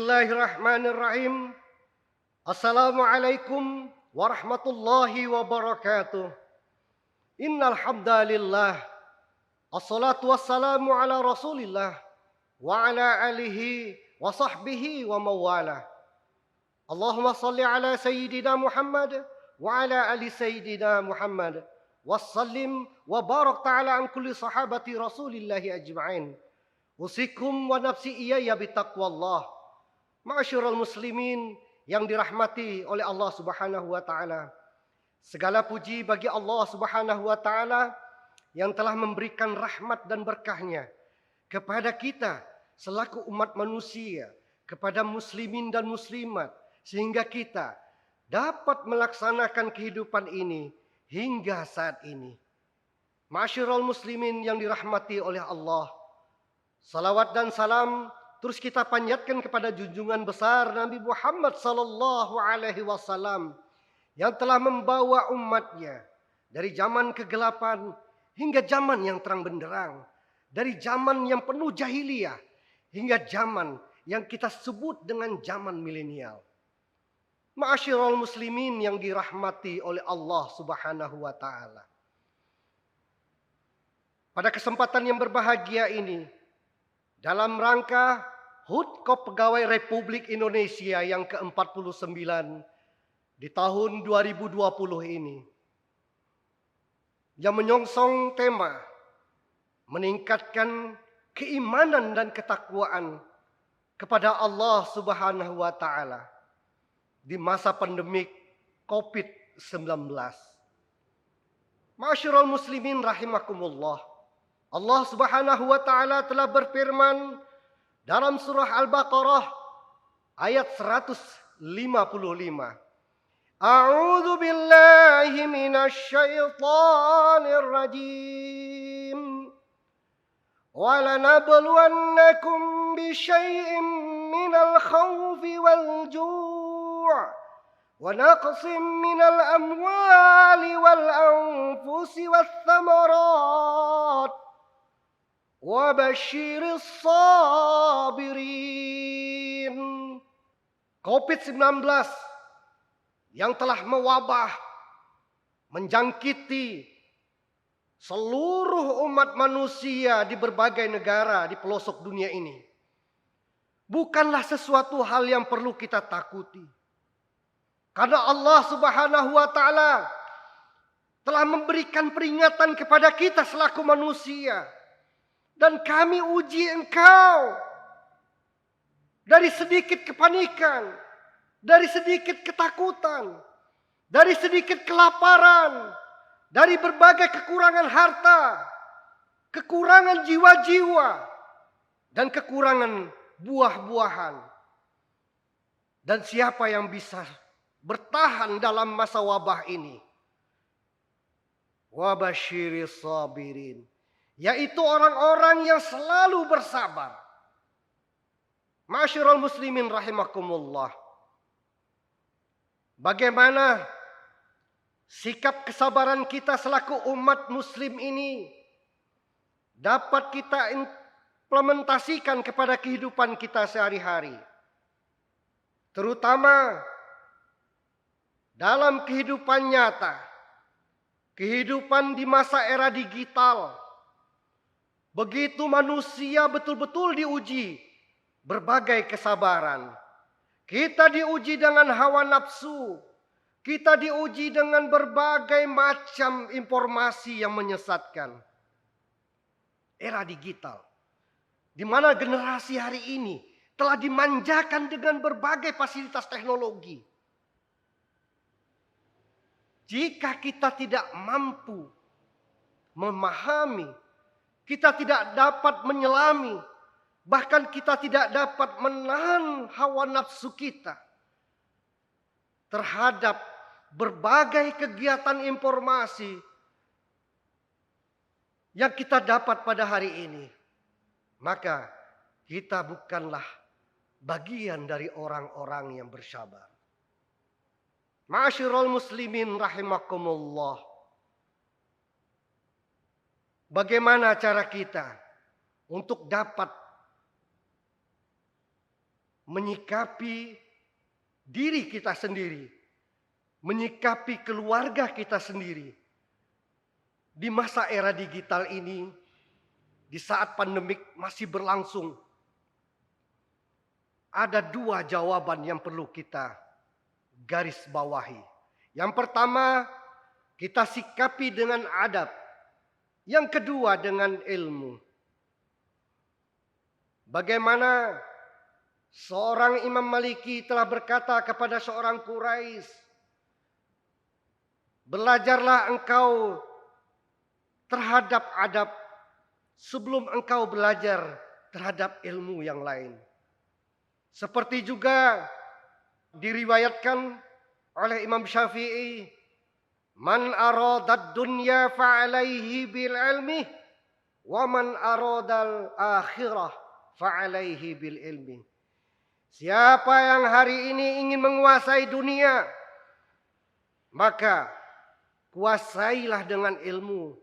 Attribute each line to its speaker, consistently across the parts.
Speaker 1: Bismillahirrahmanirrahim. Assalamualaikum warahmatullahi wabarakatuh. Innal hamdalillah. Assalatu wassalamu ala Rasulillah wa ala alihi wa sahbihi wa mawalah. Allahumma salli ala sayyidina Muhammad wa ala ali sayyidina Muhammad. Wassallim wa barak ta'ala an kulli sahabati Rasulillahi ajma'in. Usikum wa nafsi iyaya bitaqwallah. Ma'asyiral muslimin yang dirahmati oleh Allah Subhanahu wa taala. Segala puji bagi Allah Subhanahu wa taala yang telah memberikan rahmat dan berkahnya kepada kita selaku umat manusia, kepada muslimin dan muslimat, sehingga kita dapat melaksanakan kehidupan ini hingga saat ini. Ma'asyiral muslimin yang dirahmati oleh Allah, salawat dan salam terus kita panjatkan kepada junjungan besar Nabi Muhammad sallallahu alaihi wasallam yang telah membawa umatnya dari zaman kegelapan hingga zaman yang terang benderang, dari zaman yang penuh jahiliyah hingga zaman yang kita sebut dengan zaman milenial. Ma'asyiral muslimin yang dirahmati oleh Allah Subhanahu wa taala. Pada kesempatan yang berbahagia ini, dalam rangka HUT Pegawai Republik Indonesia yang ke-49 di tahun 2020 ini, yang menyongsong tema meningkatkan keimanan dan ketakwaan kepada Allah Subhanahu wa taala di masa pandemik COVID-19. Ma'asyiral muslimin rahimakumullah. Allah Subhanahu wa taala telah berfirman dalam surah Al-Baqarah ayat 155. A'udzu billahi minasy syaithanir rajim. Wa lanabluwannakum bisyai'in minal khawfi wal ju' wa naqsin minal amwali wal anfusi wath thamarat. Wabasyiris sabirin. COVID-19 yang telah mewabah, menjangkiti seluruh umat manusia di berbagai negara di pelosok dunia ini, bukanlah sesuatu hal yang perlu kita takuti. Karena Allah Subhanahu wa taala telah memberikan peringatan kepada kita selaku manusia. Dan kami uji engkau dari sedikit kepanikan, dari sedikit ketakutan, dari sedikit kelaparan, dari berbagai kekurangan harta, kekurangan jiwa-jiwa, dan kekurangan buah-buahan. Dan siapa yang bisa bertahan dalam masa wabah ini? Wabasyiris sabirin. Yaitu orang-orang yang selalu bersabar. Ma'asyiral muslimin rahimakumullah. Bagaimana sikap kesabaran kita selaku umat muslim ini dapat kita implementasikan kepada kehidupan kita sehari-hari. Terutama dalam kehidupan nyata. Kehidupan di masa era digital. Begitu manusia betul-betul diuji berbagai kesabaran. Kita diuji dengan hawa nafsu. Kita diuji dengan berbagai macam informasi yang menyesatkan. Era digital, di mana generasi hari ini telah dimanjakan dengan berbagai fasilitas teknologi. Jika kita tidak mampu memahami, kita tidak dapat menyelami, bahkan kita tidak dapat menahan hawa nafsu kita terhadap berbagai kegiatan informasi yang kita dapat pada hari ini, maka kita bukanlah bagian dari orang-orang yang bersabar. Ma'asyiral muslimin rahimakumullah. Bagaimana cara kita untuk dapat menyikapi diri kita sendiri, menyikapi keluarga kita sendiri. Di masa era digital ini, di saat pandemik masih berlangsung, ada dua jawaban yang perlu kita garis bawahi. Yang pertama, kita sikapi dengan adab. Yang kedua, dengan ilmu. Bagaimana seorang Imam Maliki telah berkata kepada seorang Quraisy, belajarlah engkau terhadap adab sebelum engkau belajar terhadap ilmu yang lain. Seperti juga diriwayatkan oleh Imam Syafi'i, man aradad dunya fa'alaihi bil ilmi wa man aradal akhirah fa'alaihi bil ilmi. Siapa yang hari ini ingin menguasai dunia, maka kuasailah dengan ilmu.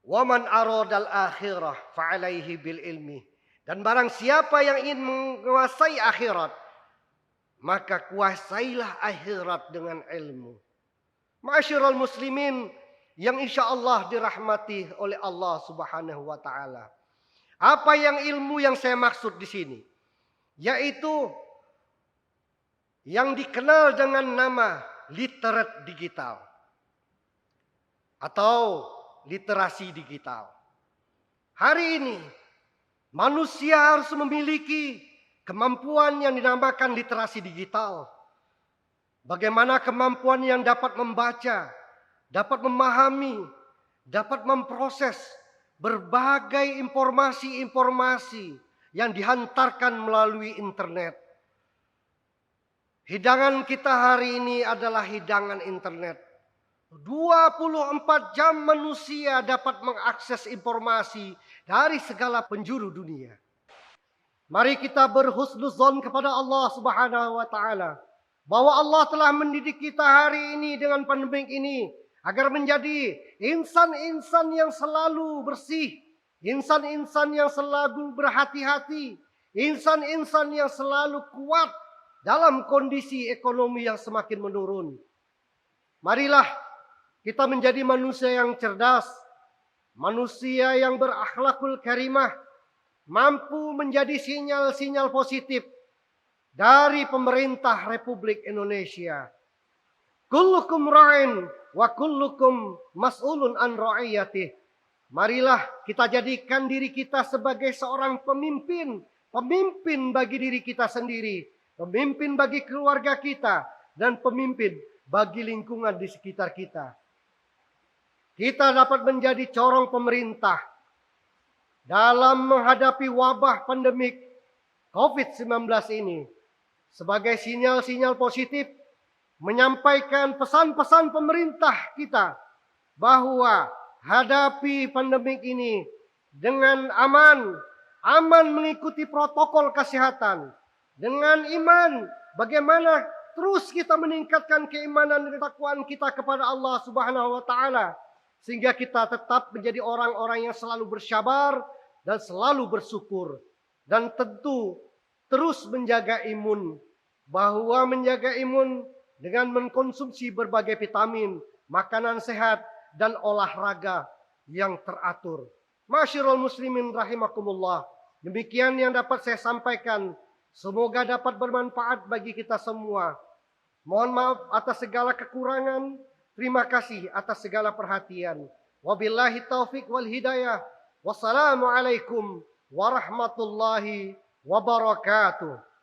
Speaker 1: Wa man aradal akhirah fa'alaihi bil ilmi. Dan barang siapa yang ingin menguasai akhirat, maka kuasailah akhirat dengan ilmu. Ma'asyiral muslimin yang insyaallah dirahmati oleh Allah Subhanahu wa taala. Apa yang ilmu yang saya maksud di sini? Yaitu yang dikenal dengan nama literate digital atau literasi digital. Hari ini manusia harus memiliki kemampuan yang dinamakan literasi digital. Bagaimana kemampuan yang dapat membaca, dapat memahami, dapat memproses berbagai informasi-informasi yang dihantarkan melalui internet. Hidangan kita hari ini adalah hidangan internet. 24 jam manusia dapat mengakses informasi dari segala penjuru dunia. Mari kita berhusnuzon kepada Allah Subhanahu wa taala bahwa Allah telah mendidik kita hari ini dengan pandemik ini agar menjadi insan-insan yang selalu bersih, insan-insan yang selalu berhati-hati, insan-insan yang selalu kuat dalam kondisi ekonomi yang semakin menurun. Marilah kita menjadi manusia yang cerdas, manusia yang berakhlakul karimah, mampu menjadi sinyal-sinyal positif dari pemerintah Republik Indonesia. Kullukum ra'in wa kullukum mas'ulun an ra'iyatih. Marilah kita jadikan diri kita sebagai seorang pemimpin, pemimpin bagi diri kita sendiri, pemimpin bagi keluarga kita, dan pemimpin bagi lingkungan di sekitar kita. Kita dapat menjadi corong pemerintah dalam menghadapi wabah pandemik COVID-19 ini sebagai sinyal-sinyal positif, menyampaikan pesan-pesan pemerintah kita bahwa hadapi pandemik ini dengan aman mengikuti protokol kesehatan, dengan iman, bagaimana terus kita meningkatkan keimanan dan ketakwaan kita kepada Allah Subhanahu wa taala sehingga kita tetap menjadi orang-orang yang selalu bersabar dan selalu bersyukur, dan tentu terus menjaga imun, bahwa menjaga imun dengan mengkonsumsi berbagai vitamin, makanan sehat, dan olahraga yang teratur. Ma'asyiral muslimin rahimakumullah. Demikian yang dapat saya sampaikan. Semoga dapat bermanfaat bagi kita semua. Mohon maaf atas segala kekurangan. Terima kasih atas segala perhatian. Wabillahi taufik wal hidayah. Wassalamualaikum warahmatullahi wabarakatuh.